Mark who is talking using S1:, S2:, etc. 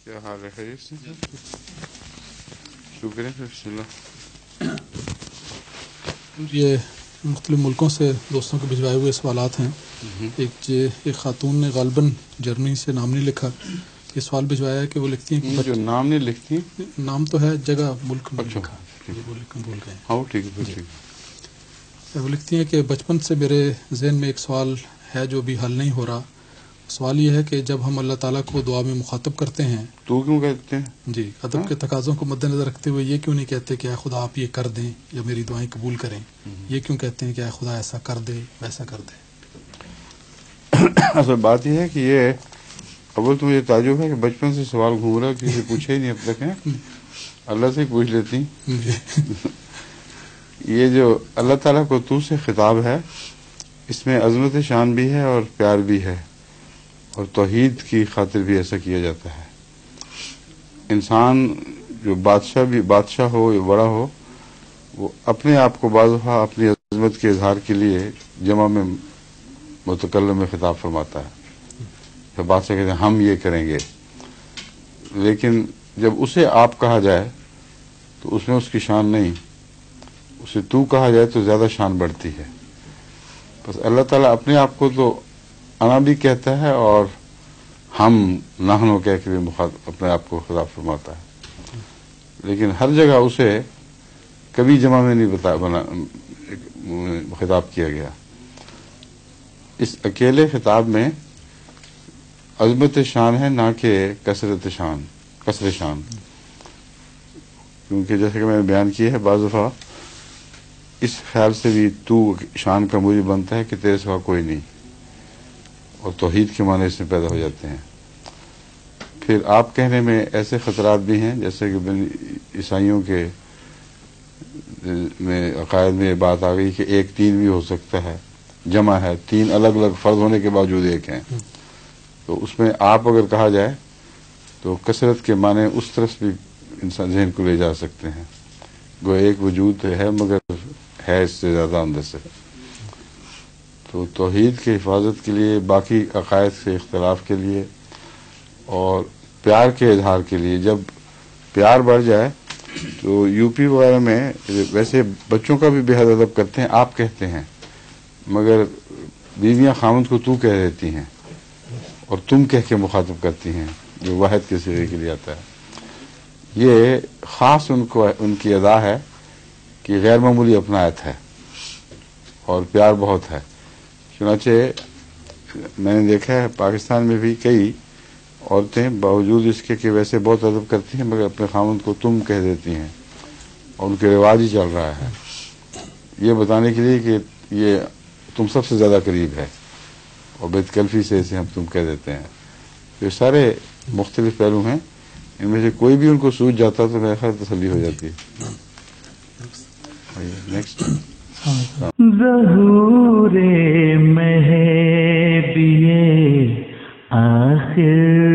S1: کیا حال ہے؟ خیریت سے؟ شکر ہے. بسم اللہ.
S2: یہ مختلف ملکوں سے دوستوں کے بھجوائے ہوئے سوالات ہیں. ایک خاتون نے غالباً جرمنی سے نام نہیں لکھا، یہ سوال بھجوایا ہے کہ وہ لکھتی ہیں کہ
S1: جو نام نہیں لکھتی،
S2: نام تو ہے، جگہ ملک میں
S1: اچھا
S2: لکھا، وہ لکھنا بھول گئے.
S1: ہاں ٹھیک ہے ٹھیک ہے.
S2: وہ لکھتی ہیں کہ بچپن سے میرے ذہن میں ایک سوال ہے جو بھی حل نہیں ہو رہا. سوال یہ ہے کہ جب ہم اللہ تعالیٰ کو دعا میں مخاطب کرتے ہیں
S1: تو کیوں کہتے ہیں؟
S2: جی، ادب کے تقاضوں کو مد نظر رکھتے ہوئے یہ کیوں نہیں کہتے کہ اے خدا آپ یہ کر دیں یا میری دعائیں قبول کریں؟ یہ کیوں کہتے ہیں کہ اے خدا ایسا کر دے ویسا کر دے؟
S1: اصل بات یہ ہے کہ یہ اول تو مجھے تعجب ہے کہ بچپن سے سوال گھوم رہا، کسی سے پوچھے ہی نہیں اب تک. ہے اللہ سے پوچھ لیتی. یہ جو اللہ تعالیٰ کو تو سے خطاب ہے، اس میں عظمت شان بھی ہے اور پیار بھی ہے، اور توحید کی خاطر بھی ایسا کیا جاتا ہے. انسان جو بادشاہ ہو یا بڑا ہو، وہ اپنے آپ کو بعض دفعہ اپنی عظمت کے اظہار کے لیے جمع میں متکلم میں خطاب فرماتا ہے. تو بادشاہ کہتے ہیں ہم یہ کریں گے، لیکن جب اسے آپ کہا جائے تو اس میں اس کی شان نہیں، اسے تو کہا جائے تو زیادہ شان بڑھتی ہے. بس اللہ تعالیٰ اپنے آپ کو تو انا بھی کہتا ہے اور ہم نحنو کہہ کے بھی اپنے آپ کو خطاب فرماتا ہے، لیکن ہر جگہ اسے کبھی جمع میں نہیں خطاب کیا گیا. اس اکیلے خطاب میں عظمت شان ہے، نہ کہ کثرت شان، کثر شان. کیونکہ جیسے کہ میں نے بیان کیا ہے، بعض دفعہ اس خیال سے بھی تو شان کا موجب بنتا ہے کہ تیرے سوا کوئی نہیں، اور توحید کے معنی اس میں پیدا ہو جاتے ہیں. پھر آپ کہنے میں ایسے خطرات بھی ہیں، جیسے کہ عیسائیوں کے میں عقائد میں یہ بات آ گئی کہ ایک تین بھی ہو سکتا ہے، جمع ہے، تین الگ الگ فرد ہونے کے باوجود ایک ہیں. تو اس میں آپ اگر کہا جائے تو کثرت کے معنی اس طرف بھی انسان ذہن کو لے جا سکتے ہیں. وہ ایک وجود ہے مگر ہے اس سے زیادہ اندر سے. تو توحید کی حفاظت کے لیے، باقی عقائد سے اختلاف کے لیے اور پیار کے اظہار کے لیے، جب پیار بڑھ جائے تو یو پی وغیرہ میں ویسے بچوں کا بھی بے حد ادب کرتے ہیں، آپ کہتے ہیں، مگر بیویاں خامند کو تو کہہ دیتی ہیں اور تم کہہ کے مخاطب کرتی ہیں، جو واحد کے صیغے کے لیے آتا ہے. یہ خاص ان کی ادا ہے کہ غیر معمولی اپنایت ہے اور پیار بہت ہے. چنانچہ میں نے دیکھا ہے پاکستان میں بھی کئی عورتیں باوجود اس کے کہ ویسے بہت ادب کرتی ہیں، مگر اپنے خامند کو تم کہہ دیتی ہیں، اور ان کے رواج ہی چل رہا ہے یہ بتانے کے لیے کہ یہ تم سب سے زیادہ قریب ہے، اور بیت کلفی سے اسے ہم تم کہہ دیتے ہیں. تو یہ سارے مختلف پہلو ہیں، ان میں سے کوئی بھی ان کو سوجھ جاتا تو میرا خیال تسلی ہو جاتی ہے. نیکسٹ.
S3: ظہور مہدی آخر